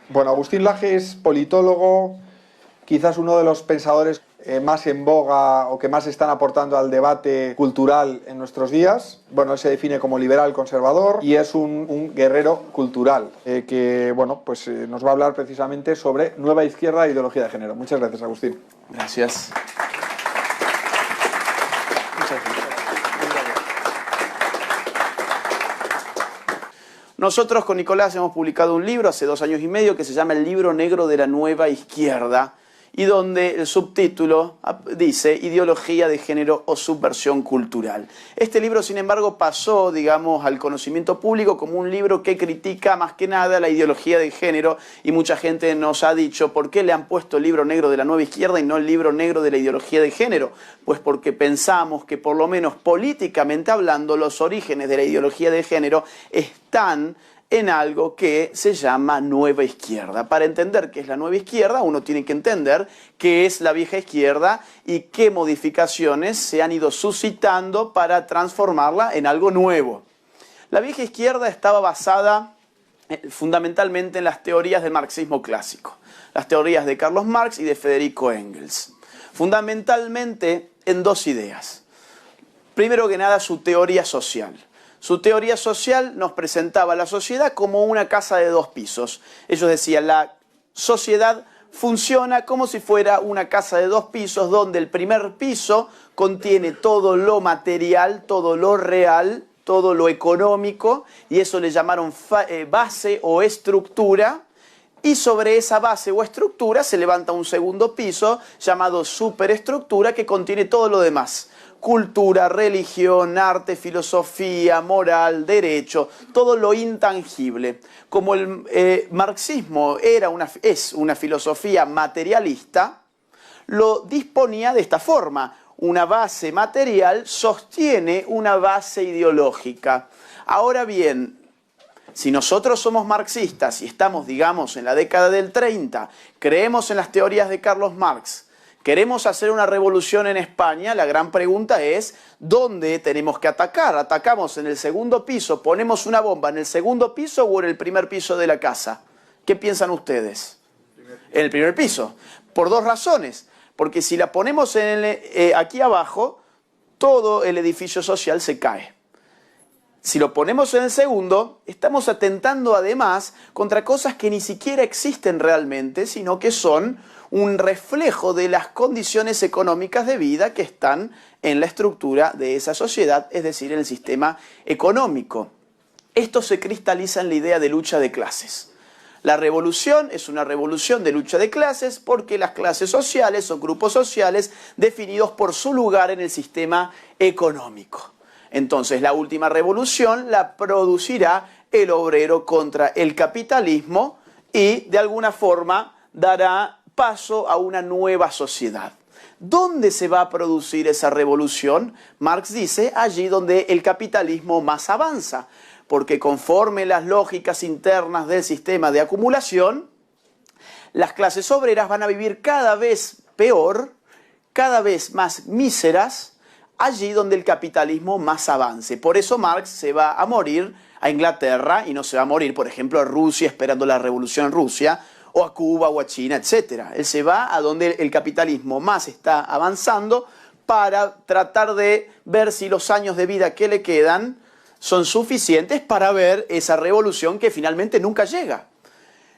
Bueno, Agustín Laje es politólogo, quizás uno de los pensadores más en boga o que más están aportando al debate cultural en nuestros días. Bueno, él se define como liberal conservador y es un guerrero cultural que, bueno, pues nos va a hablar precisamente sobre nueva izquierda e ideología de género. Muchas gracias, Agustín. Gracias. Nosotros con Nicolás hemos publicado un libro hace 2 años y medio que se llama El Libro Negro de la Nueva Izquierda, y donde el subtítulo dice Ideología de género o subversión cultural. Este libro, sin embargo, pasó, digamos, al conocimiento público como un libro que critica más que nada la ideología de género, y mucha gente nos ha dicho ¿por qué le han puesto el Libro Negro de la Nueva Izquierda y no el Libro Negro de la Ideología de género? Pues porque pensamos que, por lo menos políticamente hablando, los orígenes de la ideología de género están en algo que se llama nueva izquierda. Para entender qué es la nueva izquierda, uno tiene que entender qué es la vieja izquierda y qué modificaciones se han ido suscitando para transformarla en algo nuevo. La vieja izquierda estaba basada fundamentalmente en las teorías del marxismo clásico, las teorías de Carlos Marx y de Federico Engels, fundamentalmente en 2 ideas. Primero que nada, su teoría social. Su teoría social nos presentaba la sociedad como una casa de 2 pisos. Ellos decían, la sociedad funciona como si fuera una casa de 2 pisos, donde el primer piso contiene todo lo material, todo lo real, todo lo económico, y eso le llamaron base o estructura, y sobre esa base o estructura se levanta un segundo piso llamado superestructura, que contiene todo lo demás. Cultura, religión, arte, filosofía, moral, derecho, todo lo intangible. Como el marxismo es una filosofía materialista, lo disponía de esta forma. Una base material sostiene una base ideológica. Ahora bien, si nosotros somos marxistas y estamos, digamos, en la década del 30, creemos en las teorías de Carlos Marx, queremos hacer una revolución en España, la gran pregunta es, ¿dónde tenemos que atacar? ¿Atacamos en el segundo piso, ponemos una bomba en el segundo piso o en el primer piso de la casa? ¿Qué piensan ustedes? En el primer piso. Por 2 razones. Porque si la ponemos aquí abajo, todo el edificio social se cae. Si lo ponemos en el segundo, estamos atentando además contra cosas que ni siquiera existen realmente, sino que son un reflejo de las condiciones económicas de vida que están en la estructura de esa sociedad, es decir, en el sistema económico. Esto se cristaliza en la idea de lucha de clases. La revolución es una revolución de lucha de clases porque las clases sociales son grupos sociales definidos por su lugar en el sistema económico. Entonces, la última revolución la producirá el obrero contra el capitalismo y, de alguna forma, dará paso a una nueva sociedad. ¿Dónde se va a producir esa revolución? Marx dice, allí donde el capitalismo más avanza, porque conforme las lógicas internas del sistema de acumulación, las clases obreras van a vivir cada vez peor, cada vez más míseras, allí donde el capitalismo más avance. Por eso Marx se va a morir a Inglaterra y no se va a morir, por ejemplo, a Rusia esperando la revolución en Rusia, o a Cuba o a China, etc. Él se va a donde el capitalismo más está avanzando para tratar de ver si los años de vida que le quedan son suficientes para ver esa revolución que finalmente nunca llega.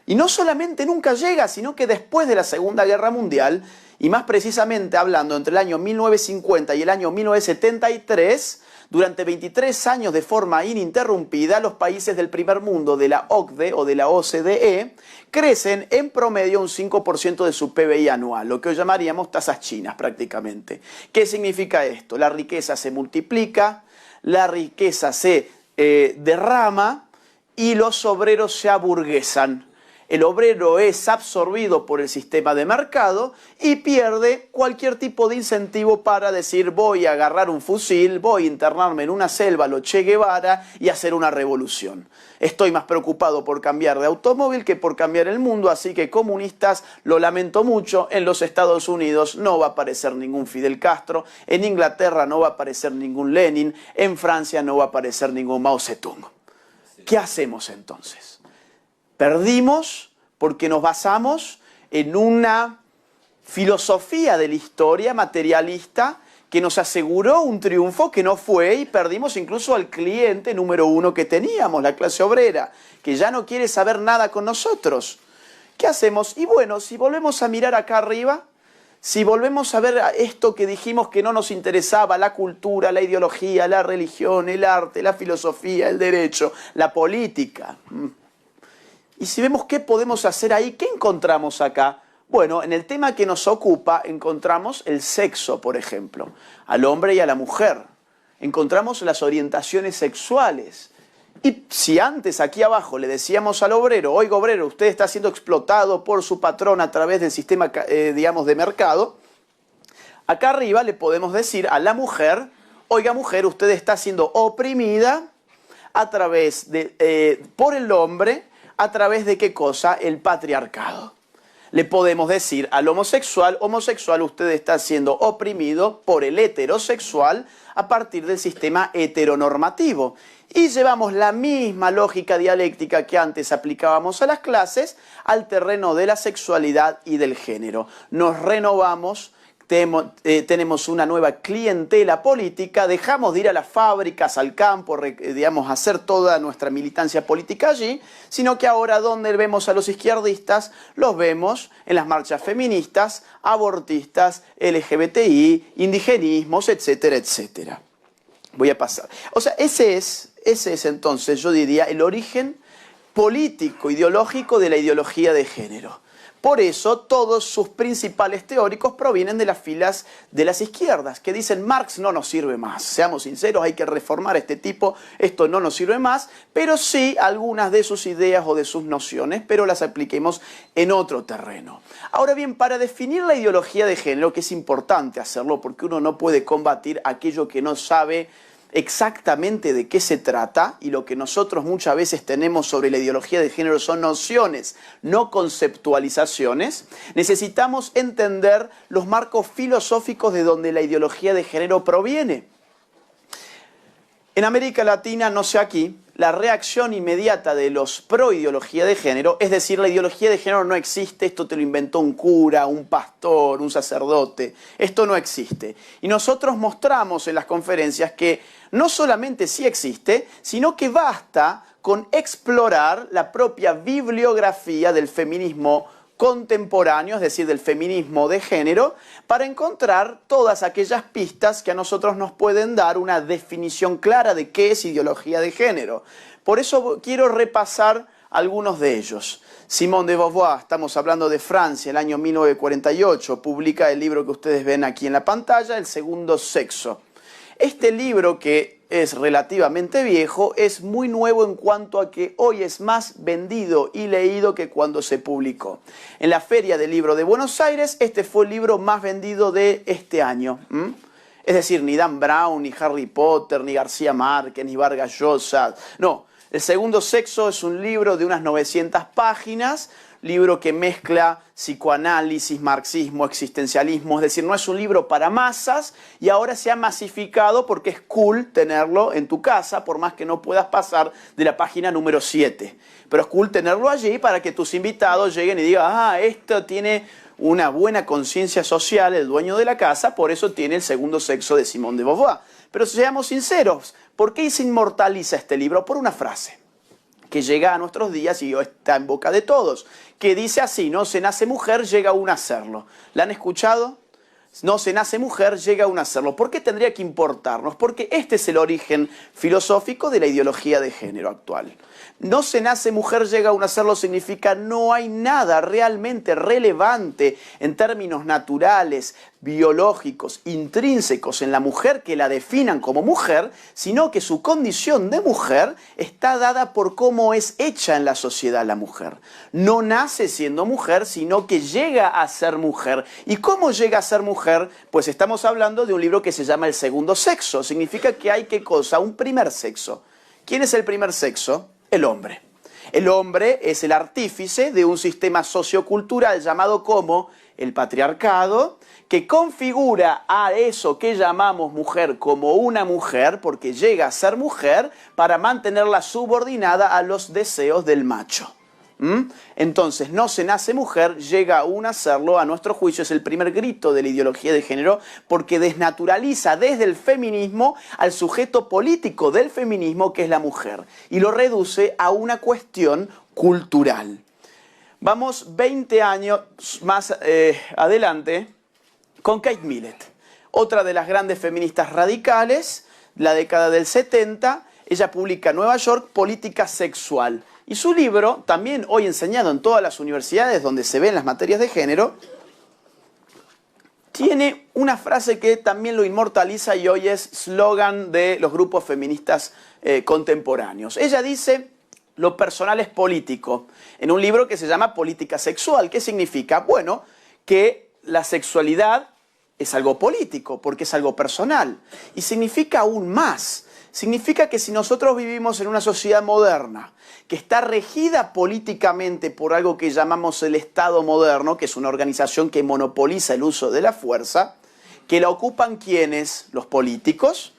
Y no solamente nunca llega, sino que después de la Segunda Guerra Mundial, y más precisamente hablando entre el año 1950 y el año 1973, durante 23 años de forma ininterrumpida, los países del primer mundo de la OCDE o de la OCDE crecen en promedio un 5% de su PBI anual, lo que hoy llamaríamos tasas chinas prácticamente. ¿Qué significa esto? La riqueza se multiplica, la riqueza se derrama y los obreros se aburguesan. El obrero es absorbido por el sistema de mercado y pierde cualquier tipo de incentivo para decir voy a agarrar un fusil, voy a internarme en una selva a lo Che Guevara y hacer una revolución. Estoy más preocupado por cambiar de automóvil que por cambiar el mundo, así que comunistas, lo lamento mucho, en los Estados Unidos no va a aparecer ningún Fidel Castro, en Inglaterra no va a aparecer ningún Lenin, en Francia no va a aparecer ningún Mao Zedong. ¿Qué hacemos entonces? Perdimos porque nos basamos en una filosofía de la historia materialista que nos aseguró un triunfo que no fue, y perdimos incluso al cliente número uno que teníamos, la clase obrera, que ya no quiere saber nada con nosotros. ¿Qué hacemos? Y bueno, si volvemos a mirar acá arriba, si volvemos a ver esto que dijimos que no nos interesaba, la cultura, la ideología, la religión, el arte, la filosofía, el derecho, la política. Y si vemos qué podemos hacer ahí, ¿qué encontramos acá? Bueno, en el tema que nos ocupa encontramos el sexo, por ejemplo, al hombre y a la mujer. Encontramos las orientaciones sexuales. Y si antes aquí abajo le decíamos al obrero, oiga obrero, usted está siendo explotado por su patrón a través del sistema, digamos, de mercado, acá arriba le podemos decir a la mujer, oiga mujer, usted está siendo oprimida a través de, por el hombre, a través de qué cosa, el patriarcado. Le podemos decir al homosexual, homosexual, usted está siendo oprimido por el heterosexual a partir del sistema heteronormativo. Y llevamos la misma lógica dialéctica que antes aplicábamos a las clases al terreno de la sexualidad y del género. Nos renovamos, tenemos una nueva clientela política, dejamos de ir a las fábricas, al campo, digamos, hacer toda nuestra militancia política allí, sino que ahora donde vemos a los izquierdistas, los vemos en las marchas feministas, abortistas, LGBTI, indigenismos, etcétera, etcétera. Voy a pasar. O sea, ese es entonces, yo diría, el origen político, ideológico de la ideología de género. Por eso todos sus principales teóricos provienen de las filas de las izquierdas, que dicen Marx no nos sirve más. Seamos sinceros, hay que reformar a este tipo, esto no nos sirve más, pero sí algunas de sus ideas o de sus nociones, pero las apliquemos en otro terreno. Ahora bien, para definir la ideología de género, que es importante hacerlo porque uno no puede combatir aquello que no sabe exactamente de qué se trata, y lo que nosotros muchas veces tenemos sobre la ideología de género son nociones, no conceptualizaciones. Necesitamos entender los marcos filosóficos de donde la ideología de género proviene. En América Latina, no sé aquí, la reacción inmediata de los pro ideología de género, es decir, la ideología de género no existe, esto te lo inventó un cura, un pastor, un sacerdote, esto no existe. Y nosotros mostramos en las conferencias que no solamente sí existe, sino que basta con explorar la propia bibliografía del feminismo contemporáneo, es decir, del feminismo de género, para encontrar todas aquellas pistas que a nosotros nos pueden dar una definición clara de qué es ideología de género. Por eso quiero repasar algunos de ellos. Simone de Beauvoir, estamos hablando de Francia, el año 1948, publica el libro que ustedes ven aquí en la pantalla, El segundo sexo. Este libro, que es relativamente viejo, es muy nuevo en cuanto a que hoy es más vendido y leído que cuando se publicó. En la Feria del Libro de Buenos Aires, este fue el libro más vendido de este año. Es decir, ni Dan Brown, ni Harry Potter, ni García Márquez, ni Vargas Llosa. No, El segundo sexo es un libro de unas 900 páginas, libro que mezcla psicoanálisis, marxismo, existencialismo, es decir, no es un libro para masas y ahora se ha masificado porque es cool tenerlo en tu casa, por más que no puedas pasar de la página número 7. Pero es cool tenerlo allí para que tus invitados lleguen y digan, ah, esto tiene una buena conciencia social, el dueño de la casa, por eso tiene El segundo sexo de Simone de Beauvoir. Pero seamos sinceros, ¿por qué se inmortaliza este libro? Por una frase que llega a nuestros días y está en boca de todos, que dice así, no se nace mujer, llega uno a hacerlo. ¿La han escuchado? No se nace mujer, llega uno a hacerlo. ¿Por qué tendría que importarnos? Porque este es el origen filosófico de la ideología de género actual. No se nace mujer, llega uno a hacerlo significa no hay nada realmente relevante en términos naturales, biológicos, intrínsecos en la mujer que la definan como mujer, sino que su condición de mujer está dada por cómo es hecha en la sociedad la mujer. No nace siendo mujer, sino que llega a ser mujer. ¿Y cómo llega a ser mujer? Pues estamos hablando de un libro que se llama El segundo sexo. Significa que hay, ¿qué cosa? Un primer sexo. ¿Quién es el primer sexo? El hombre. El hombre es el artífice de un sistema sociocultural llamado como el patriarcado, que configura a eso que llamamos mujer como una mujer, porque llega a ser mujer, para mantenerla subordinada a los deseos del macho. Entonces, no se nace mujer, llega aún a serlo, a nuestro juicio es el primer grito de la ideología de género, porque desnaturaliza desde el feminismo al sujeto político del feminismo, que es la mujer, y lo reduce a una cuestión cultural. Vamos 20 años más adelante con Kate Millett, otra de las grandes feministas radicales, la década del 70, ella publica en Nueva York Política Sexual. Y su libro, también hoy enseñado en todas las universidades donde se ven las materias de género, tiene una frase que también lo inmortaliza y hoy es slogan de los grupos feministas contemporáneos. Ella dice: lo personal es político, en un libro que se llama Política Sexual. ¿Qué significa? Bueno, que la sexualidad es algo político, porque es algo personal. Y significa aún más. Significa que si nosotros vivimos en una sociedad moderna, que está regida políticamente por algo que llamamos el Estado moderno, que es una organización que monopoliza el uso de la fuerza, que la ocupan ¿quiénes? Los políticos.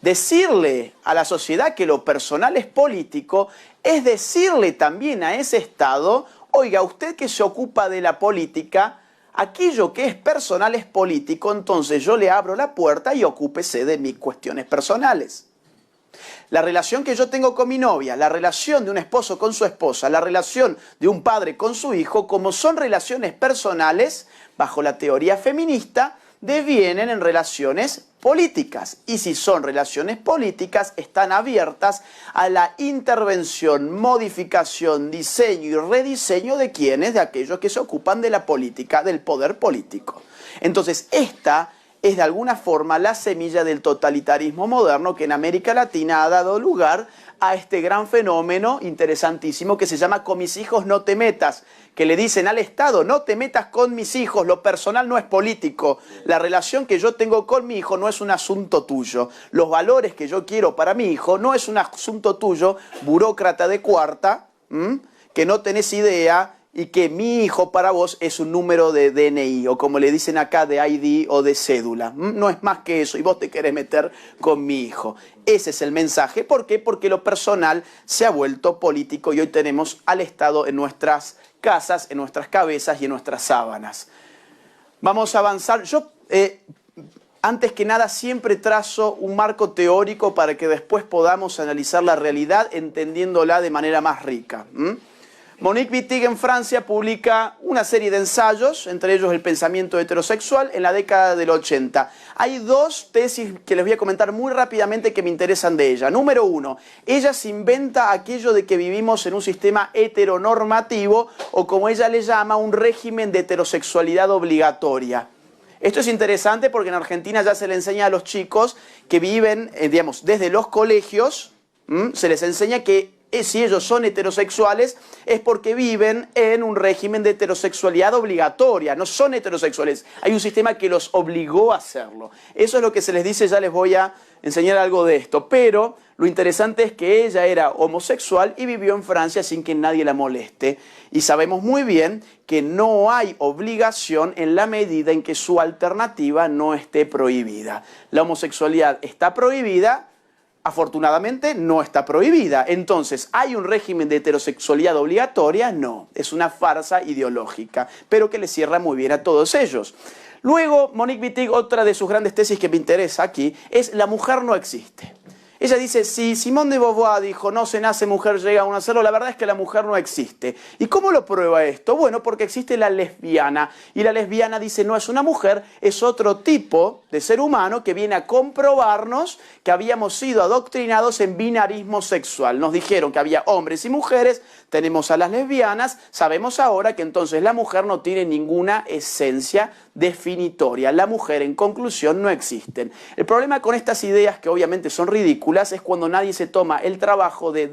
Decirle a la sociedad que lo personal es político es decirle también a ese Estado: oiga, usted que se ocupa de la política, aquello que es personal es político, entonces yo le abro la puerta y ocúpese de mis cuestiones personales. La relación que yo tengo con mi novia, la relación de un esposo con su esposa, la relación de un padre con su hijo, como son relaciones personales, bajo la teoría feminista, devienen en relaciones políticas. Y si son relaciones políticas, están abiertas a la intervención, modificación, diseño y rediseño de quienes, de aquellos que se ocupan de la política, del poder político. Entonces, esta es de alguna forma la semilla del totalitarismo moderno que en América Latina ha dado lugar a este gran fenómeno interesantísimo que se llama "con mis hijos no te metas", que le dicen al Estado: no te metas con mis hijos, lo personal no es político, la relación que yo tengo con mi hijo no es un asunto tuyo, los valores que yo quiero para mi hijo no es un asunto tuyo, burócrata de cuarta, que no tenés idea, y que mi hijo para vos es un número de DNI, o como le dicen acá, de ID o de cédula. No es más que eso, y vos te querés meter con mi hijo. Ese es el mensaje. ¿Por qué? Porque lo personal se ha vuelto político y hoy tenemos al Estado en nuestras casas, en nuestras cabezas y en nuestras sábanas. Vamos a avanzar. Yo, antes que nada, siempre trazo un marco teórico para que después podamos analizar la realidad entendiéndola de manera más rica. Monique Wittig en Francia publica una serie de ensayos, entre ellos El pensamiento heterosexual, en la década del 80. Hay dos tesis que les voy a comentar muy rápidamente que me interesan de ella. Número uno, ella se inventa aquello de que vivimos en un sistema heteronormativo, o como ella le llama, un régimen de heterosexualidad obligatoria. Esto es interesante porque en Argentina ya se le enseña a los chicos que viven, digamos, desde los colegios, se les enseña que si ellos son heterosexuales es porque viven en un régimen de heterosexualidad obligatoria, no son heterosexuales, hay un sistema que los obligó a hacerlo. Eso es lo que se les dice, ya les voy a enseñar algo de esto, pero lo interesante es que ella era homosexual y vivió en Francia sin que nadie la moleste, y sabemos muy bien que no hay obligación en la medida en que su alternativa no esté prohibida. La homosexualidad está prohibida, afortunadamente no está prohibida. Entonces, ¿hay un régimen de heterosexualidad obligatoria? No, es una farsa ideológica, pero que le cierra muy bien a todos ellos. Luego, Monique Wittig, otra de sus grandes tesis que me interesa aquí, es "la mujer no existe". Ella dice, si Simone de Beauvoir dijo no se nace mujer, llega a un hacerlo, la verdad es que la mujer no existe. ¿Y cómo lo prueba esto? Bueno, porque existe la lesbiana, y la lesbiana dice no es una mujer, es otro tipo de ser humano que viene a comprobarnos que habíamos sido adoctrinados en binarismo sexual. Nos dijeron que había hombres y mujeres, tenemos a las lesbianas, sabemos ahora que entonces la mujer no tiene ninguna esencia definitoria. La mujer, en conclusión, no existe. El problema con estas ideas, que obviamente son ridículas, es cuando nadie se toma el trabajo de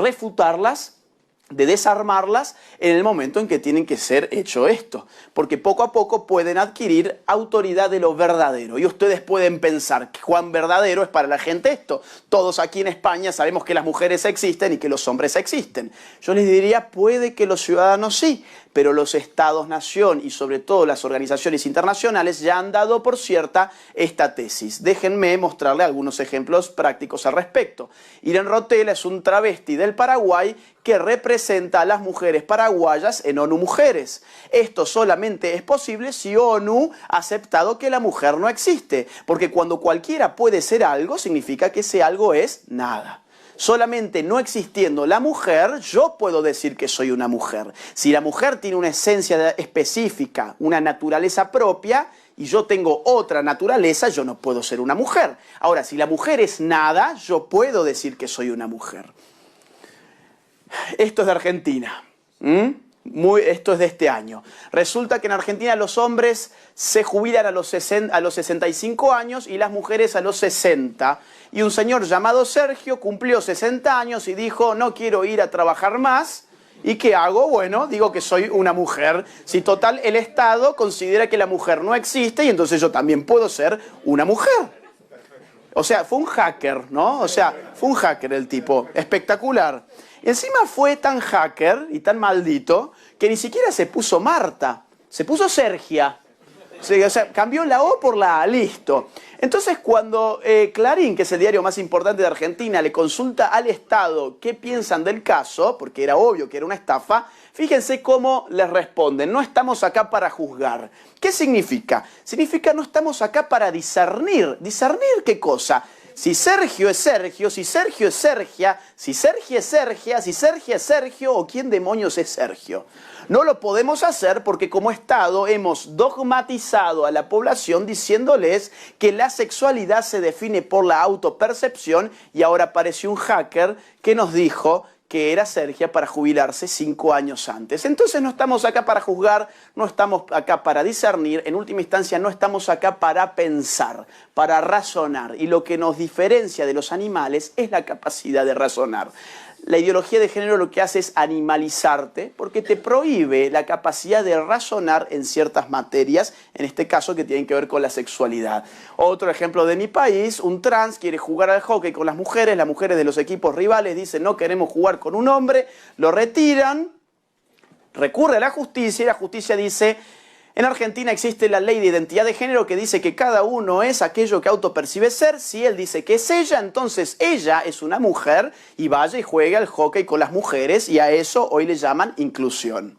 refutarlas de desarmarlas en el momento en que tienen que ser hecho esto. Porque poco a poco pueden adquirir autoridad de lo verdadero. Y ustedes pueden pensar que cuán verdadero es para la gente esto. Todos aquí en España sabemos que las mujeres existen y que los hombres existen. Yo les diría, puede que los ciudadanos sí, pero los estados-nación y sobre todo las organizaciones internacionales ya han dado por cierta esta tesis. Déjenme mostrarle algunos ejemplos prácticos al respecto. Irene Rotella es un travesti del Paraguay que representa a las mujeres paraguayas en ONU Mujeres. Esto solamente es posible si ONU ha aceptado que la mujer no existe, porque cuando cualquiera puede ser algo, significa que ese algo es nada. Solamente no existiendo la mujer, yo puedo decir que soy una mujer. Si la mujer tiene una esencia específica, una naturaleza propia, y yo tengo otra naturaleza, yo no puedo ser una mujer. Ahora, si la mujer es nada, yo puedo decir que soy una mujer. Esto es de Argentina. Esto es de este año. Resulta que en Argentina los hombres se jubilan a los 65 años y las mujeres a los 60. Y un señor llamado Sergio cumplió 60 años y dijo, no quiero ir a trabajar más. ¿Y qué hago? Bueno, digo que soy una mujer. Si total el Estado considera que la mujer no existe y entonces yo también puedo ser una mujer. O sea, fue un hacker, ¿no? O sea, fue un hacker el tipo. Espectacular. Encima fue tan hacker y tan maldito que ni siquiera se puso Marta, se puso Sergia. O sea, cambió la O por la A, listo. Entonces cuando Clarín, que es el diario más importante de Argentina, le consulta al Estado qué piensan del caso, porque era obvio que era una estafa, fíjense cómo les responden, no estamos acá para juzgar. ¿Qué significa? Significa no estamos acá para discernir. ¿Discernir qué cosa? Si Sergio es Sergio, si Sergio es Sergia, si Sergia es Sergia, si Sergia es Sergio o quién demonios es Sergio. No lo podemos hacer porque como Estado hemos dogmatizado a la población diciéndoles que la sexualidad se define por la autopercepción y ahora apareció un hacker que nos dijo que era Sergia para jubilarse 5 años antes. Entonces no estamos acá para juzgar, no estamos acá para discernir, en última instancia no estamos acá para pensar, para razonar. Y lo que nos diferencia de los animales es la capacidad de razonar. La ideología de género lo que hace es animalizarte porque te prohíbe la capacidad de razonar en ciertas materias, en este caso que tienen que ver con la sexualidad. Otro ejemplo de mi país, un trans quiere jugar al hockey con las mujeres de los equipos rivales dicen no queremos jugar con un hombre, lo retiran, recurre a la justicia y la justicia dice en Argentina existe la ley de identidad de género que dice que cada uno es aquello que autopercibe ser. Si él dice que es ella, entonces ella es una mujer y vaya y juegue al hockey con las mujeres y a eso hoy le llaman inclusión.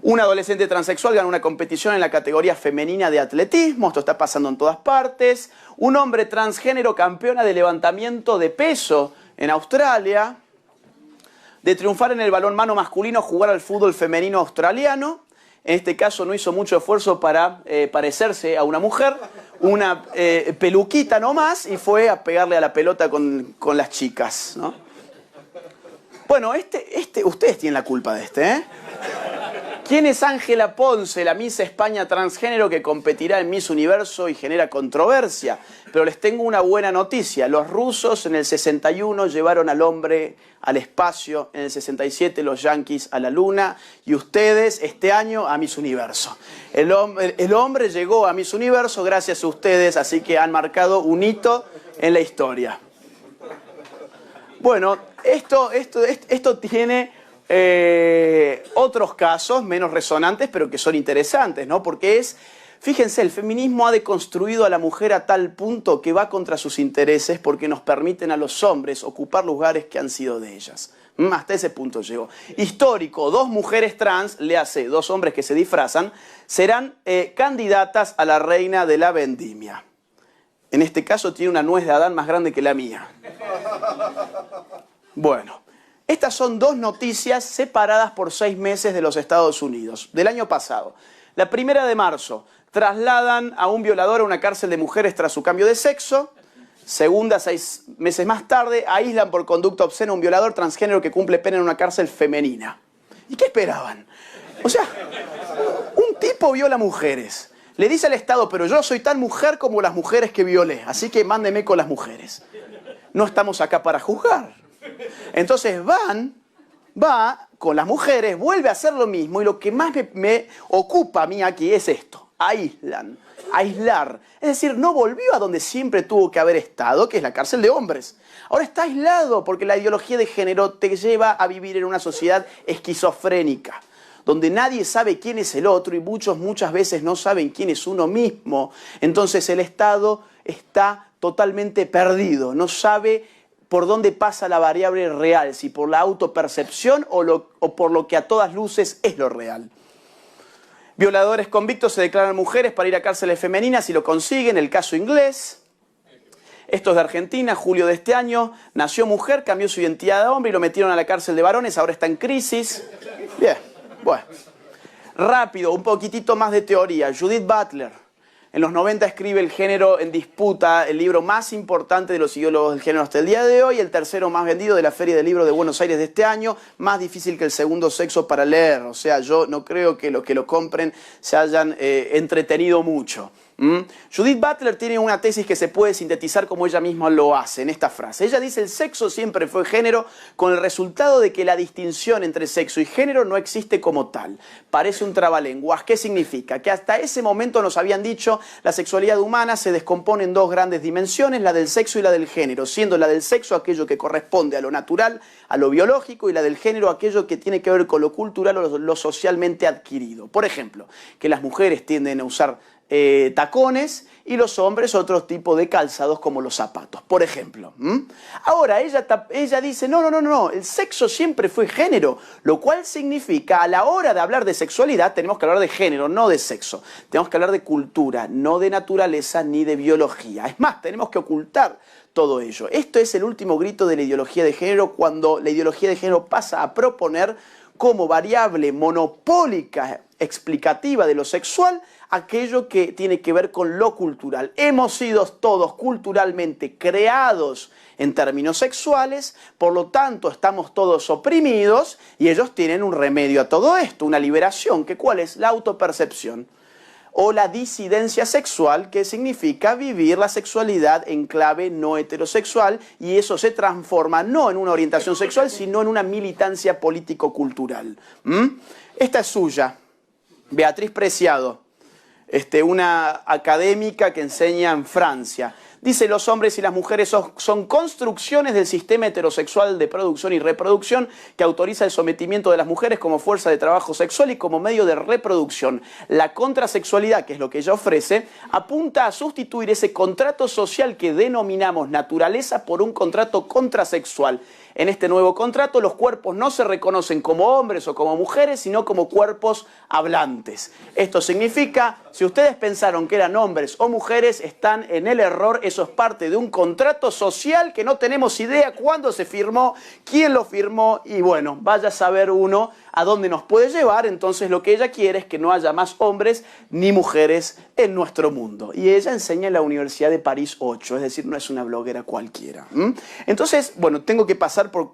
Un adolescente transexual gana una competición en la categoría femenina de atletismo, esto está pasando en todas partes. Un hombre transgénero campeona de levantamiento de peso en Australia. De triunfar en el balonmano masculino, jugar al fútbol femenino australiano. En este caso no hizo mucho esfuerzo para parecerse a una mujer, una peluquita nomás y fue a pegarle a la pelota con las chicas, ¿no? Bueno, ustedes tienen la culpa de ¿eh? ¿Quién es Ángela Ponce, la Miss España transgénero que competirá en Miss Universo y genera controversia? Pero les tengo una buena noticia. Los rusos en el 61 llevaron al hombre al espacio, en el 67 los yanquis a la luna y ustedes este año a Miss Universo. El hombre llegó a Miss Universo gracias a ustedes, así que han marcado un hito en la historia. Bueno, esto tiene otros casos menos resonantes, pero que son interesantes, ¿no? Porque fíjense, el feminismo ha deconstruido a la mujer a tal punto que va contra sus intereses porque nos permiten a los hombres ocupar lugares que han sido de ellas. Hasta ese punto llegó. Histórico, 2 mujeres trans, le hace 2 hombres que se disfrazan, serán candidatas a la reina de la vendimia. En este caso tiene una nuez de Adán más grande que la mía. Bueno. Estas son 2 noticias separadas por 6 meses de los Estados Unidos, del año pasado. La primera de marzo, trasladan a un violador a una cárcel de mujeres tras su cambio de sexo. Segunda, 6 meses más tarde, aíslan por conducta obscena a un violador transgénero que cumple pena en una cárcel femenina. ¿Y qué esperaban? O sea, un tipo viola mujeres. Le dice al Estado, pero yo soy tan mujer como las mujeres que violé, así que mándeme con las mujeres. No estamos acá para juzgar. Entonces va con las mujeres, vuelve a hacer lo mismo y lo que más me ocupa a mí aquí es esto, aíslan, aislar. Es decir, no volvió a donde siempre tuvo que haber estado, que es la cárcel de hombres. Ahora está aislado porque la ideología de género te lleva a vivir en una sociedad esquizofrénica, donde nadie sabe quién es el otro y muchas veces no saben quién es uno mismo. Entonces el Estado está totalmente perdido, no sabe por dónde pasa la variable real, si por la autopercepción o por lo que a todas luces es lo real. Violadores convictos se declaran mujeres para ir a cárceles femeninas y lo consiguen, el caso inglés. Esto es de Argentina, julio de este año. Nació mujer, cambió su identidad de hombre y lo metieron a la cárcel de varones, ahora está en crisis. Bien, bueno. Rápido, un poquitito más de teoría. Judith Butler. En los 90 escribe El género en disputa, el libro más importante de los ideólogos del género hasta el día de hoy, el tercero más vendido de la Feria del Libro de Buenos Aires de este año, más difícil que El segundo sexo para leer. O sea, yo no creo que los que lo compren se hayan entretenido mucho. Judith Butler tiene una tesis que se puede sintetizar como ella misma lo hace en esta frase. Ella dice: el sexo siempre fue género, con el resultado de que la distinción entre sexo y género no existe como tal. Parece un trabalenguas. ¿Qué significa? Que hasta ese momento nos habían dicho la sexualidad humana se descompone en dos grandes dimensiones, la del sexo y la del género, siendo la del sexo aquello que corresponde a lo natural, a lo biológico, y la del género aquello que tiene que ver con lo cultural o lo socialmente adquirido. Por ejemplo, que las mujeres tienden a usar tacones y los hombres otro tipo de calzados como los zapatos, por ejemplo. Ahora ella dice, no, el sexo siempre fue género, lo cual significa a la hora de hablar de sexualidad tenemos que hablar de género, no de sexo. Tenemos que hablar de cultura, no de naturaleza ni de biología. Es más, tenemos que ocultar todo ello. Esto es el último grito de la ideología de género, cuando la ideología de género pasa a proponer como variable monopólica explicativa de lo sexual aquello que tiene que ver con lo cultural. Hemos sido todos culturalmente creados en términos sexuales, por lo tanto estamos todos oprimidos y ellos tienen un remedio a todo esto, una liberación, que ¿cuál es? La autopercepción o la disidencia sexual, que significa vivir la sexualidad en clave no heterosexual, y eso se transforma no en una orientación sexual, sino en una militancia político-cultural. Esta es suya, Beatriz Preciado. Una académica que enseña en Francia. Dice: los hombres y las mujeres son construcciones del sistema heterosexual de producción y reproducción que autoriza el sometimiento de las mujeres como fuerza de trabajo sexual y como medio de reproducción. La contrasexualidad, que es lo que ella ofrece, apunta a sustituir ese contrato social que denominamos naturaleza por un contrato contrasexual. En este nuevo contrato los cuerpos no se reconocen como hombres o como mujeres, sino como cuerpos hablantes. Esto significa, si ustedes pensaron que eran hombres o mujeres, están en el error. Eso es parte de un contrato social que no tenemos idea cuándo se firmó, quién lo firmó, y bueno, vaya a saber uno a dónde nos puede llevar. Entonces lo que ella quiere es que no haya más hombres ni mujeres en nuestro mundo. Y ella enseña en la Universidad de París 8, es decir, no es una bloguera cualquiera. Entonces, bueno, tengo que pasar por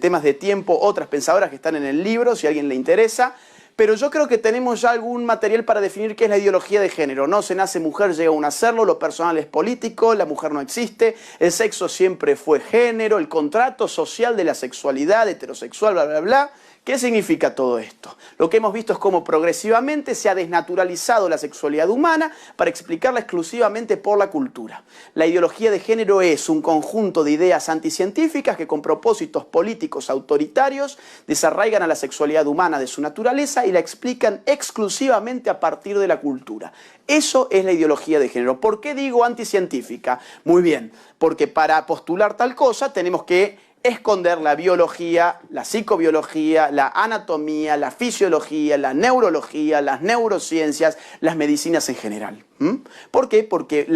temas de tiempo, otras pensadoras que están en el libro, si a alguien le interesa. Pero yo creo que tenemos ya algún material para definir qué es la ideología de género. No se nace mujer, llega uno a serlo, lo personal es político, la mujer no existe, el sexo siempre fue género, el contrato social de la sexualidad heterosexual, bla, bla, bla. ¿Qué significa todo esto? Lo que hemos visto es cómo progresivamente se ha desnaturalizado la sexualidad humana para explicarla exclusivamente por la cultura. La ideología de género es un conjunto de ideas anticientíficas que con propósitos políticos autoritarios desarraigan a la sexualidad humana de su naturaleza y la explican exclusivamente a partir de la cultura. Eso es la ideología de género. ¿Por qué digo anticientífica? Muy bien, porque para postular tal cosa tenemos que esconder la biología, la psicobiología, la anatomía, la fisiología, la neurología, las neurociencias, las medicinas en general. ¿Por qué? Porque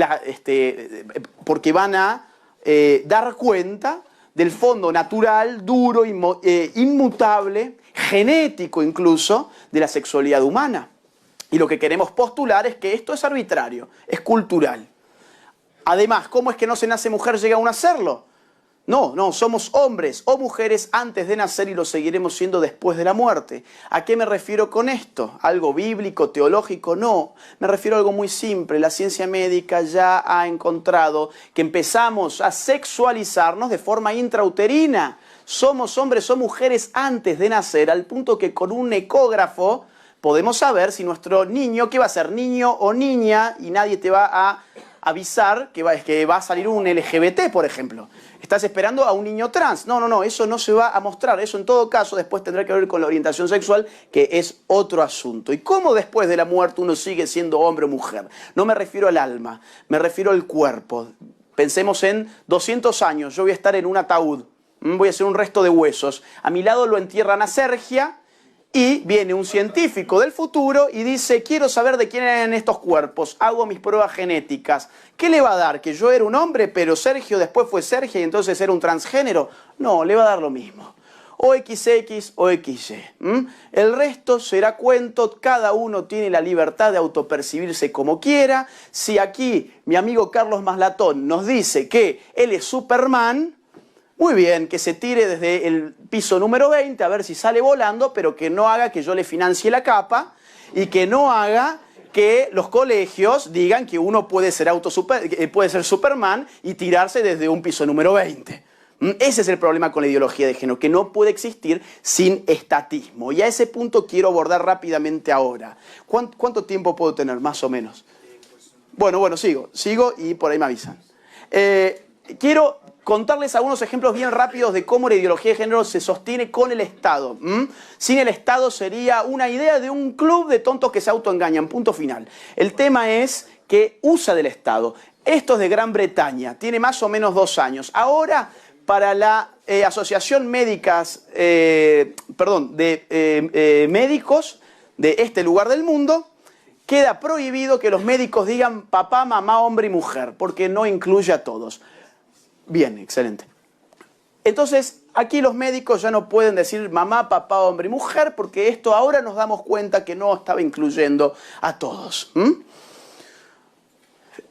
van a dar cuenta del fondo natural, duro, inmutable, genético incluso, de la sexualidad humana. Y lo que queremos postular es que esto es arbitrario, es cultural. Además, ¿cómo es que no se nace mujer, llega uno a serlo? No, somos hombres o mujeres antes de nacer y lo seguiremos siendo después de la muerte. ¿A qué me refiero con esto? ¿Algo bíblico, teológico? No, me refiero a algo muy simple. La ciencia médica ya ha encontrado que empezamos a sexualizarnos de forma intrauterina. somos hombres o mujeres antes de nacer, al punto que con un ecógrafo podemos saber si nuestro niño, ¿qué va a ser? Niño o niña, y nadie te va a avisar que va a salir un LGBT, por ejemplo. Estás esperando a un niño trans. No, eso no se va a mostrar. Eso en todo caso después tendrá que ver con la orientación sexual, que es otro asunto. ¿Y cómo después de la muerte uno sigue siendo hombre o mujer? No me refiero al alma, me refiero al cuerpo. Pensemos en 200 años, yo voy a estar en un ataúd, voy a ser un resto de huesos. A mi lado lo entierran a Sergia, y viene un científico del futuro y dice, quiero saber de quién eran estos cuerpos, hago mis pruebas genéticas. ¿Qué le va a dar? ¿Que yo era un hombre, pero Sergio después fue Sergio y entonces era un transgénero? No, le va a dar lo mismo. O XX o XY. El resto será cuento, cada uno tiene la libertad de autopercibirse como quiera. Si aquí mi amigo Carlos Maslatón nos dice que él es Superman, muy bien, que se tire desde el piso número 20 a ver si sale volando, pero que no haga que yo le financie la capa y que no haga que los colegios digan que uno puede ser Superman y tirarse desde un piso número 20. Ese es el problema con la ideología de género, que no puede existir sin estatismo. Y a ese punto quiero abordar rápidamente ahora. ¿Cuánto tiempo puedo tener, más o menos? Bueno, sigo y por ahí me avisan. Quiero contarles algunos ejemplos bien rápidos de cómo la ideología de género se sostiene con el Estado. Sin el Estado sería una idea de un club de tontos que se autoengañan, punto final. El tema es que usa del Estado. Esto es de Gran Bretaña, tiene más o menos 2 años. Ahora, para la Asociación Médicos de Médicos de este lugar del mundo, queda prohibido que los médicos digan papá, mamá, hombre y mujer, porque no incluye a todos. Bien, excelente. Entonces, aquí los médicos ya no pueden decir mamá, papá, hombre y mujer, porque esto ahora nos damos cuenta que no estaba incluyendo a todos.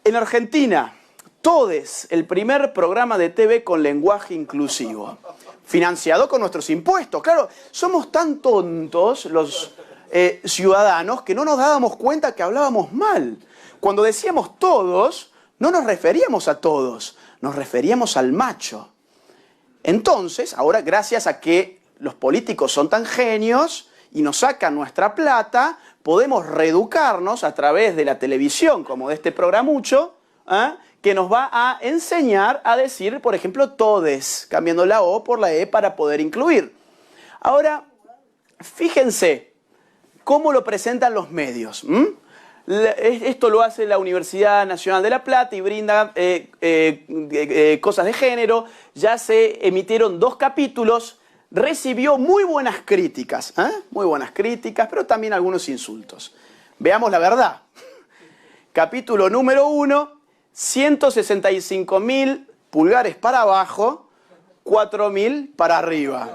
En Argentina, Todes, el primer programa de TV con lenguaje inclusivo, financiado con nuestros impuestos. Claro, somos tan tontos los ciudadanos que no nos dábamos cuenta que hablábamos mal. Cuando decíamos todos, no nos referíamos a todos, nos referíamos al macho. Entonces, ahora gracias a que los políticos son tan genios y nos sacan nuestra plata, podemos reeducarnos a través de la televisión, como de este programucho, que nos va a enseñar a decir, por ejemplo, todes, cambiando la O por la E para poder incluir. Ahora, fíjense cómo lo presentan los medios. Esto lo hace la Universidad Nacional de La Plata y brinda cosas de género. Ya se emitieron 2 capítulos, recibió muy buenas críticas, pero también algunos insultos. Veamos la verdad. Capítulo número 1, 165.000 pulgares para abajo, 4.000 para arriba.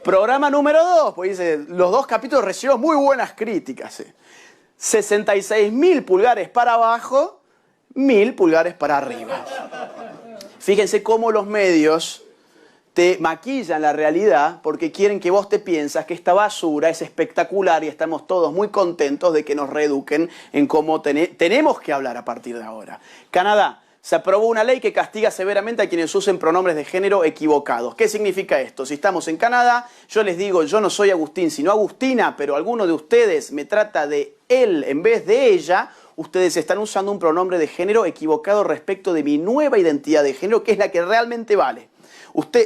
Programa número 2, pues dice, los 2 capítulos recibieron muy buenas críticas. 66.000 pulgares para abajo, 1.000 pulgares para arriba. Fíjense cómo los medios te maquillan la realidad porque quieren que vos te piensas que esta basura es espectacular y estamos todos muy contentos de que nos reeduquen en cómo tenemos que hablar a partir de ahora. Canadá. Se aprobó una ley que castiga severamente a quienes usen pronombres de género equivocados. ¿Qué significa esto? Si estamos en Canadá, yo les digo, yo no soy Agustín, sino Agustina, pero alguno de ustedes me trata de él en vez de ella, ustedes están usando un pronombre de género equivocado respecto de mi nueva identidad de género, que es la que realmente vale.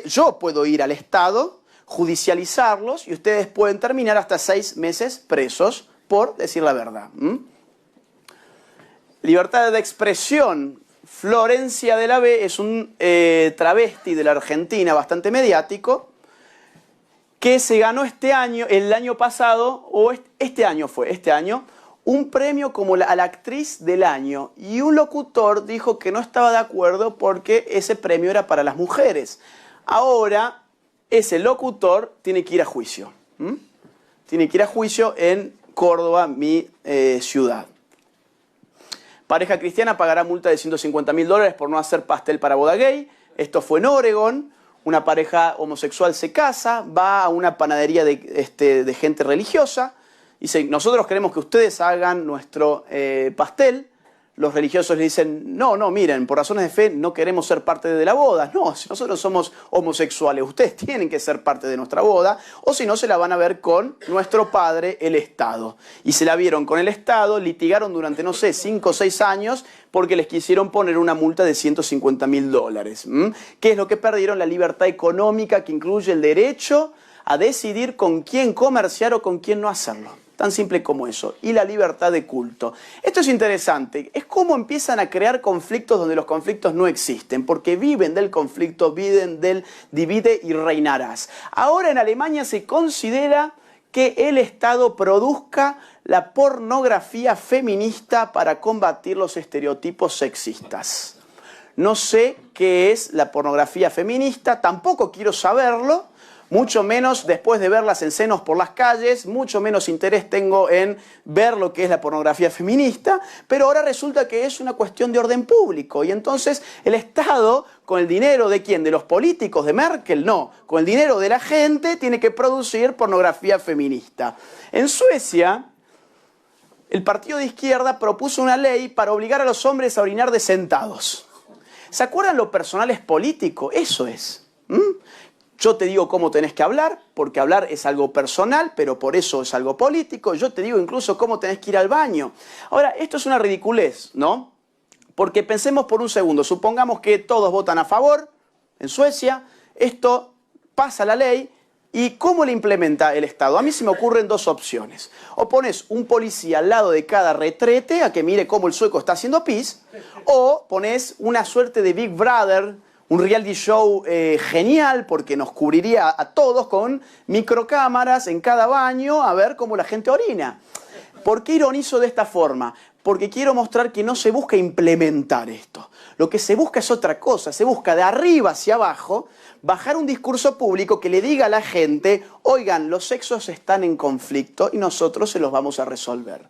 Yo puedo ir al Estado, judicializarlos, y ustedes pueden terminar hasta 6 meses presos por decir la verdad. Libertad de expresión. Florencia de la B es un travesti de la Argentina bastante mediático que se ganó el año pasado, o este año, un premio como a la actriz del año. Y un locutor dijo que no estaba de acuerdo porque ese premio era para las mujeres. Ahora, ese locutor tiene que ir a juicio. Tiene que ir a juicio en Córdoba, mi ciudad. Pareja cristiana pagará multa de $150.000 por no hacer pastel para boda gay. Esto fue en Oregón. Una pareja homosexual se casa, va a una panadería de gente religiosa. Dice, nosotros queremos que ustedes hagan nuestro pastel. los religiosos le dicen, no, miren, por razones de fe no queremos ser parte de la boda. No, si nosotros somos homosexuales, ustedes tienen que ser parte de nuestra boda, o si no se la van a ver con nuestro padre, el Estado. Y se la vieron con el Estado, litigaron durante, no sé, 5 o 6 años, porque les quisieron poner una multa de $150.000. ¿Qué es lo que perdieron? La libertad económica, que incluye el derecho a decidir con quién comerciar o con quién no hacerlo. Tan simple como eso. Y la libertad de culto. Esto es interesante. Es cómo empiezan a crear conflictos donde los conflictos no existen. Porque viven del conflicto, viven del divide y reinarás. Ahora en Alemania se considera que el Estado produzca la pornografía feminista para combatir los estereotipos sexistas. No sé qué es la pornografía feminista, tampoco quiero saberlo. Mucho menos después de verlas en senos por las calles, mucho menos interés tengo en ver lo que es la pornografía feminista, pero ahora resulta que es una cuestión de orden público y entonces el Estado, con el dinero de ¿quién? ¿De los políticos? ¿De Merkel? No, con el dinero de la gente tiene que producir pornografía feminista. En Suecia, el partido de izquierda propuso una ley para obligar a los hombres a orinar de sentados. ¿Se acuerdan lo personal es político? Eso es. Yo te digo cómo tenés que hablar, porque hablar es algo personal, pero por eso es algo político. Yo te digo incluso cómo tenés que ir al baño. Ahora, esto es una ridiculez, ¿no? Porque pensemos por un segundo, supongamos que todos votan a favor en Suecia, esto pasa la ley, ¿y cómo le implementa el Estado? A mí se me ocurren 2 opciones. O pones un policía al lado de cada retrete a que mire cómo el sueco está haciendo pis, o pones una suerte de Big Brother, un reality show genial porque nos cubriría a todos con microcámaras en cada baño a ver cómo la gente orina. ¿Por qué ironizo de esta forma? Porque quiero mostrar que no se busca implementar esto. Lo que se busca es otra cosa, se busca de arriba hacia abajo bajar un discurso público que le diga a la gente, oigan, los sexos están en conflicto y nosotros se los vamos a resolver.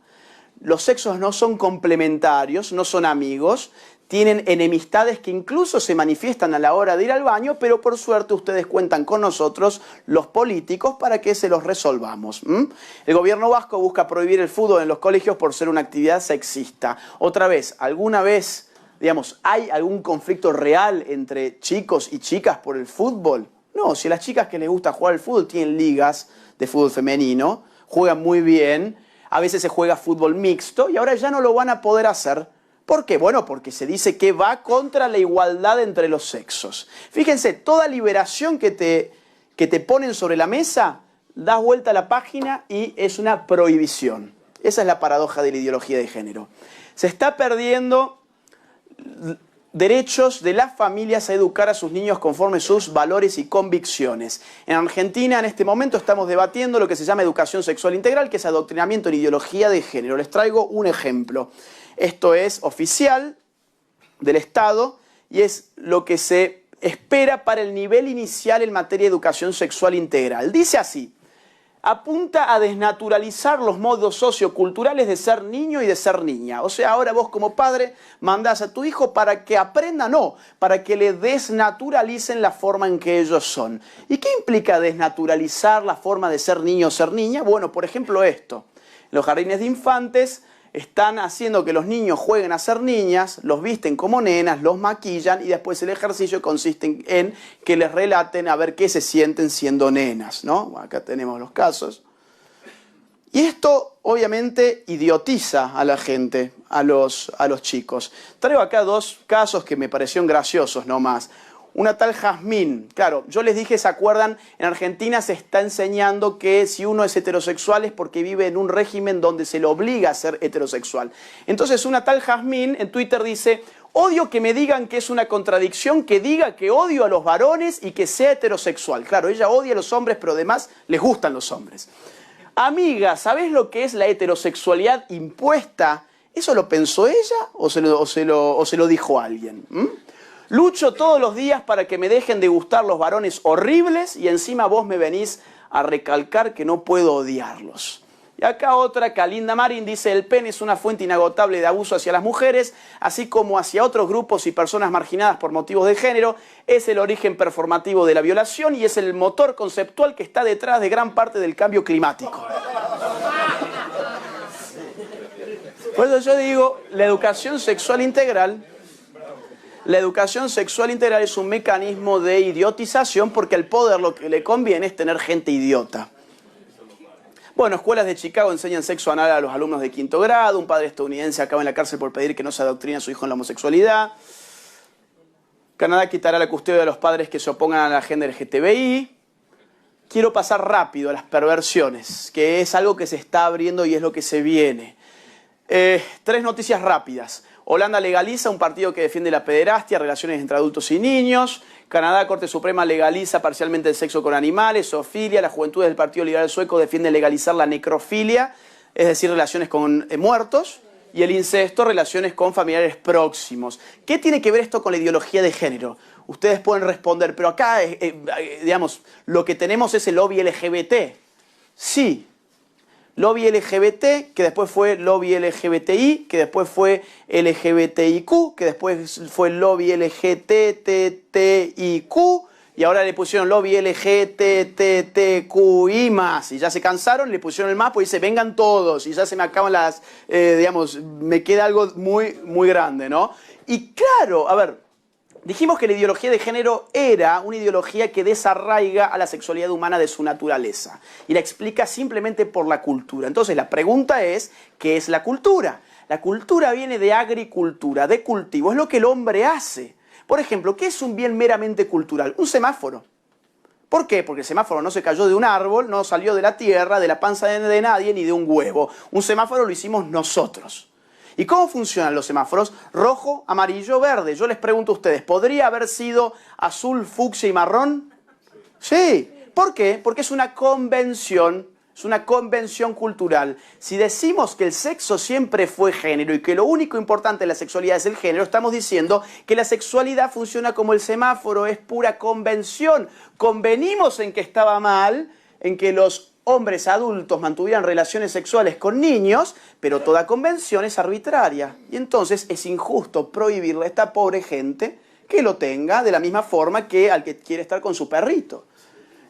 Los sexos no son complementarios, no son amigos, tienen enemistades que incluso se manifiestan a la hora de ir al baño, pero por suerte ustedes cuentan con nosotros, los políticos, para que se los resolvamos. El gobierno vasco busca prohibir el fútbol en los colegios por ser una actividad sexista. Otra vez, ¿alguna vez, digamos, hay algún conflicto real entre chicos y chicas por el fútbol? No, si a las chicas que les gusta jugar al fútbol tienen ligas de fútbol femenino, juegan muy bien, a veces se juega fútbol mixto y ahora ya no lo van a poder hacer. ¿Por qué? Bueno, porque se dice que va contra la igualdad entre los sexos. Fíjense, toda liberación que te ponen sobre la mesa, das vuelta a la página y es una prohibición. Esa es la paradoja de la ideología de género. Se está perdiendo derechos de las familias a educar a sus niños conforme sus valores y convicciones. En Argentina, en este momento, estamos debatiendo lo que se llama educación sexual integral, que es adoctrinamiento en ideología de género. Les traigo un ejemplo. Esto es oficial del Estado y es lo que se espera para el nivel inicial en materia de educación sexual integral. Dice así: apunta a desnaturalizar los modos socioculturales de ser niño y de ser niña. O sea, ahora vos como padre mandás a tu hijo para que aprenda, no, para que le desnaturalicen la forma en que ellos son. ¿Y qué implica desnaturalizar la forma de ser niño o ser niña? Bueno, por ejemplo esto. En los jardines de infantes están haciendo que los niños jueguen a ser niñas, los visten como nenas, los maquillan y después el ejercicio consiste en que les relaten a ver qué se sienten siendo nenas, ¿no? Bueno, acá tenemos los casos. Y esto obviamente idiotiza a la gente, a los chicos. Traigo acá 2 casos que me parecieron graciosos nomás. Una tal Jazmín, claro, yo les dije, ¿se acuerdan? En Argentina se está enseñando que si uno es heterosexual es porque vive en un régimen donde se le obliga a ser heterosexual. Entonces una tal Jazmín en Twitter dice, odio que me digan que es una contradicción que diga que odio a los varones y que sea heterosexual. Claro, ella odia a los hombres, pero además les gustan los hombres. Amiga, ¿sabés lo que es la heterosexualidad impuesta? ¿Eso lo pensó ella o se lo dijo alguien? Lucho todos los días para que me dejen de gustar los varones horribles y encima vos me venís a recalcar que no puedo odiarlos. Y acá otra, Kalinda Marin, dice, el pene es una fuente inagotable de abuso hacia las mujeres, así como hacia otros grupos y personas marginadas por motivos de género. Es el origen performativo de la violación y es el motor conceptual que está detrás de gran parte del cambio climático. Por eso yo digo, la educación sexual integral es un mecanismo de idiotización porque al poder lo que le conviene es tener gente idiota. Bueno, escuelas de Chicago enseñan sexo anal a los alumnos de 5º grado, un padre estadounidense acaba en la cárcel por pedir que no se adoctrine a su hijo en la homosexualidad. Canadá quitará la custodia de los padres que se opongan a la agenda LGTBI. Quiero pasar rápido a las perversiones, que es algo que se está abriendo y es lo que se viene. 3 noticias rápidas. Holanda legaliza un partido que defiende la pederastia, relaciones entre adultos y niños. Canadá, Corte Suprema, legaliza parcialmente el sexo con animales, zoofilia. Las juventudes del Partido Liberal Sueco defienden legalizar la necrofilia, es decir, relaciones con muertos. Y el incesto, relaciones con familiares próximos. ¿Qué tiene que ver esto con la ideología de género? Ustedes pueden responder, pero acá, digamos, lo que tenemos es el lobby LGBT. Sí. Lobby LGBT, que después fue lobby LGBTI, que después fue LGBTIQ, que después fue lobby LGTTIQ, y ahora le pusieron lobby LGTTQI+, y ya se cansaron, le pusieron el más, pues dice, vengan todos, y ya se me acaban las, digamos, me queda algo muy, muy grande, ¿no? Y claro, a ver, dijimos que la ideología de género era una ideología que desarraiga a la sexualidad humana de su naturaleza y la explica simplemente por la cultura. Entonces la pregunta es, ¿qué es la cultura? La cultura viene de agricultura, de cultivo, es lo que el hombre hace. Por ejemplo, ¿qué es un bien meramente cultural? Un semáforo. ¿Por qué? Porque el semáforo no se cayó de un árbol, no salió de la tierra, de la panza de nadie, ni de un huevo. Un semáforo lo hicimos nosotros. ¿Y cómo funcionan los semáforos? Rojo, amarillo, verde. Yo les pregunto a ustedes, ¿podría haber sido azul, fucsia y marrón? Sí. ¿Por qué? Porque es una convención cultural. Si decimos que el sexo siempre fue género y que lo único importante en la sexualidad es el género, estamos diciendo que la sexualidad funciona como el semáforo, es pura convención. Convenimos en que estaba mal, en que los hombres adultos mantuvieran relaciones sexuales con niños, pero toda convención es arbitraria. Y entonces es injusto prohibirle a esta pobre gente que lo tenga de la misma forma que al que quiere estar con su perrito.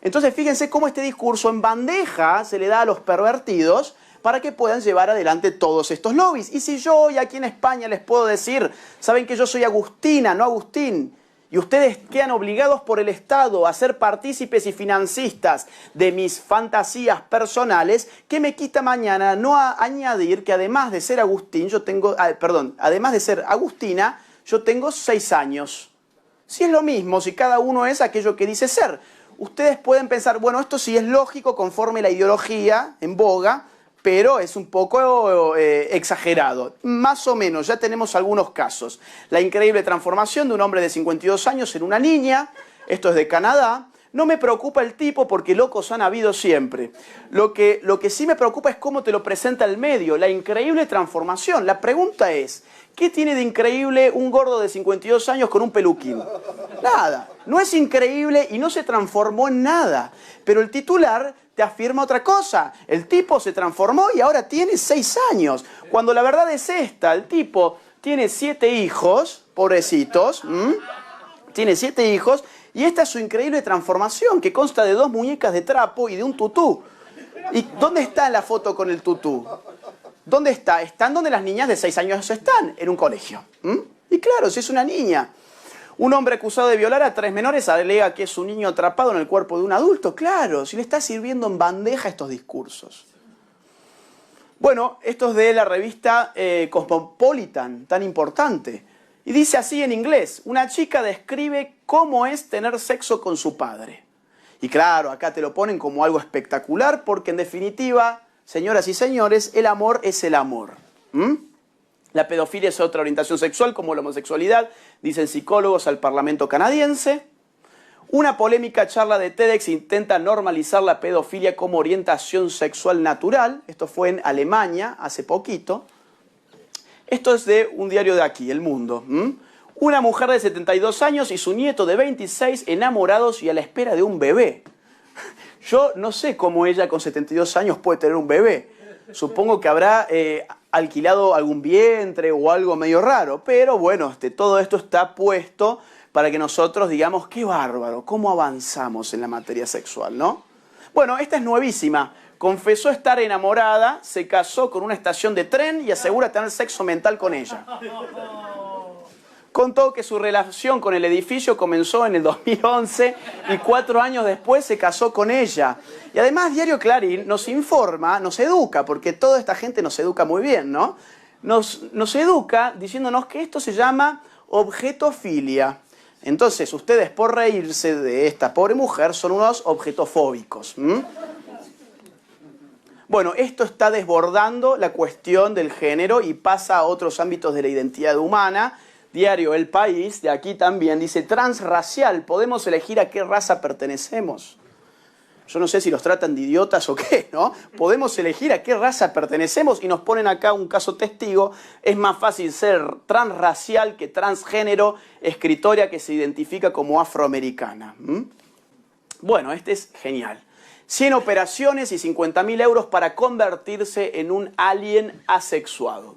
Entonces fíjense cómo este discurso en bandeja se le da a los pervertidos para que puedan llevar adelante todos estos lobbies. Y si yo hoy aquí en España les puedo decir, saben que yo soy Agustina, no Agustín, y ustedes quedan obligados por el Estado a ser partícipes y financistas de mis fantasías personales, ¿qué me quita mañana no añadir que además de ser Agustín, además de ser Agustina, yo tengo 6 años? Si es lo mismo, si cada uno es aquello que dice ser. Ustedes pueden pensar, bueno, esto sí es lógico conforme la ideología en boga, pero es un poco exagerado. Más o menos, ya tenemos algunos casos. La increíble transformación de un hombre de 52 años en una niña, esto es de Canadá. No me preocupa el tipo porque locos han habido siempre. Lo que sí me preocupa es cómo te lo presenta el medio, la increíble transformación. La pregunta es, ¿qué tiene de increíble un gordo de 52 años con un peluquín? Nada. No es increíble y no se transformó en nada. Pero el titular te afirma otra cosa. El tipo se transformó y ahora tiene 6 años. Cuando la verdad es esta, el tipo tiene 7 hijos, pobrecitos, tiene 7 hijos, y esta es su increíble transformación, que consta de 2 muñecas de trapo y de un tutú. ¿Y dónde está la foto con el tutú? ¿Dónde está? Están donde las niñas de 6 años están, en un colegio. Y claro, si es una niña. Un hombre acusado de violar a 3 menores alega que es un niño atrapado en el cuerpo de un adulto. Claro, si le está sirviendo en bandeja estos discursos. Bueno, esto es de la revista Cosmopolitan, tan importante. Y dice así en inglés, una chica describe cómo es tener sexo con su padre. Y claro, acá te lo ponen como algo espectacular porque en definitiva, señoras y señores, el amor es el amor. La pedofilia es otra orientación sexual como la homosexualidad, dicen psicólogos al Parlamento canadiense. Una polémica charla de TEDx intenta normalizar la pedofilia como orientación sexual natural. Esto fue en Alemania hace poquito. Esto es de un diario de aquí, El Mundo. Una mujer de 72 años y su nieto de 26 enamorados y a la espera de un bebé. Yo no sé cómo ella con 72 años puede tener un bebé. Supongo que habrá alquilado algún vientre o algo medio raro. Pero bueno, todo esto está puesto para que nosotros digamos, qué bárbaro, cómo avanzamos en la materia sexual, ¿no? Bueno, esta es nuevísima. confesó estar enamorada, se casó con una estación de tren y asegura tener sexo mental con ella. Contó que su relación con el edificio comenzó en el 2011 y 4 años después se casó con ella. Y además Diario Clarín nos informa, nos educa, porque toda esta gente nos educa muy bien, ¿no? Nos educa diciéndonos que esto se llama objetofilia. Entonces, ustedes por reírse de esta pobre mujer son unos objetofóbicos. Bueno, esto está desbordando la cuestión del género y pasa a otros ámbitos de la identidad humana. Diario El País, de aquí también, dice transracial, podemos elegir a qué raza pertenecemos. Yo no sé si los tratan de idiotas o qué, ¿no? Podemos elegir a qué raza pertenecemos y nos ponen acá un caso testigo. Es más fácil ser transracial que transgénero, escritora que se identifica como afroamericana. Bueno, este es genial. 100 operaciones y 50.000 euros para convertirse en un alien asexuado.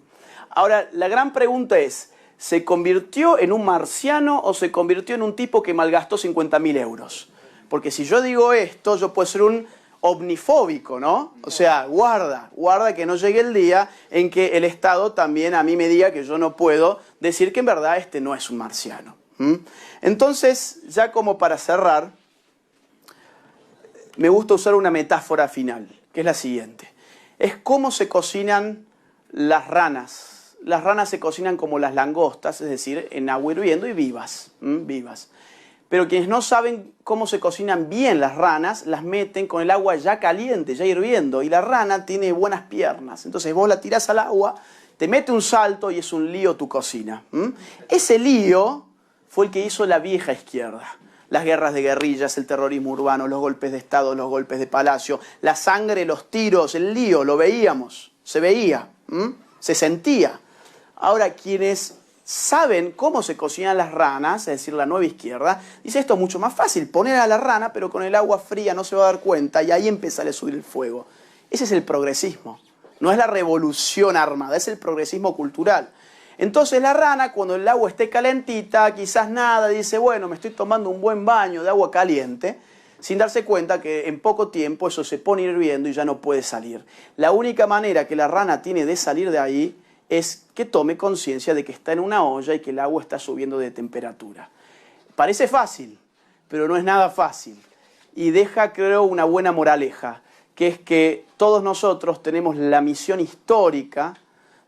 Ahora, la gran pregunta es, ¿se convirtió en un marciano o se convirtió en un tipo que malgastó 50.000 euros? Porque si yo digo esto, yo puedo ser un omnifóbico, ¿no? O sea, guarda que no llegue el día en que el Estado también a mí me diga que yo no puedo decir que en verdad este no es un marciano. Entonces, ya como para cerrar, me gusta usar una metáfora final, que es la siguiente. Es cómo se cocinan las ranas. Las ranas se cocinan como las langostas, es decir, en agua hirviendo y vivas. Pero quienes no saben cómo se cocinan bien las ranas, las meten con el agua ya caliente, ya hirviendo. Y la rana tiene buenas piernas. Entonces vos la tirás al agua, te mete un salto y es un lío tu cocina. Ese lío fue el que hizo la vieja izquierda. Las guerras de guerrillas, el terrorismo urbano, los golpes de Estado, los golpes de palacio, la sangre, los tiros, el lío, lo veíamos, se veía, se sentía. Ahora, quienes saben cómo se cocinan las ranas, es decir, la nueva izquierda, dice esto es mucho más fácil, poner a la rana, pero con el agua fría no se va a dar cuenta y ahí empieza a subir el fuego. Ese es el progresismo, no es la revolución armada, es el progresismo cultural. Entonces la rana, cuando el agua esté calentita, quizás nada, dice, bueno, me estoy tomando un buen baño de agua caliente, sin darse cuenta que en poco tiempo eso se pone hirviendo y ya no puede salir. La única manera que la rana tiene de salir de ahí es que tome conciencia de que está en una olla y que el agua está subiendo de temperatura. Parece fácil, pero no es nada fácil. Y deja, creo, una buena moraleja, que es que todos nosotros tenemos la misión histórica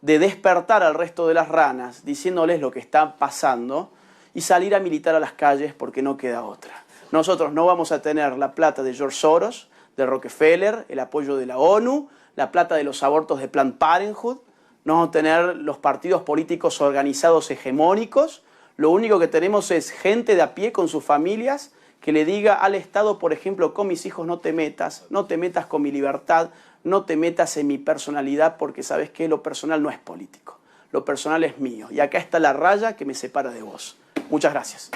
de despertar al resto de las ranas, diciéndoles lo que está pasando, y salir a militar a las calles porque no queda otra. Nosotros no vamos a tener la plata de George Soros, de Rockefeller, el apoyo de la ONU, la plata de los abortos de Planned Parenthood, no vamos a tener los partidos políticos organizados hegemónicos. Lo único que tenemos es gente de a pie con sus familias que le diga al Estado, por ejemplo, con mis hijos no te metas con mi libertad, no te metas en mi personalidad porque sabes que lo personal no es político, lo personal es mío. Y acá está la raya que me separa de vos. Muchas gracias.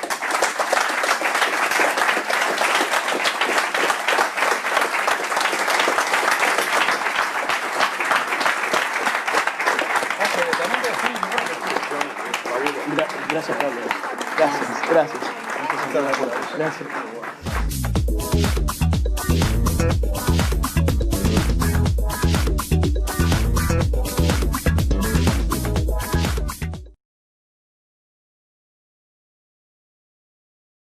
Gracias, Pablo. Gracias. Gracias.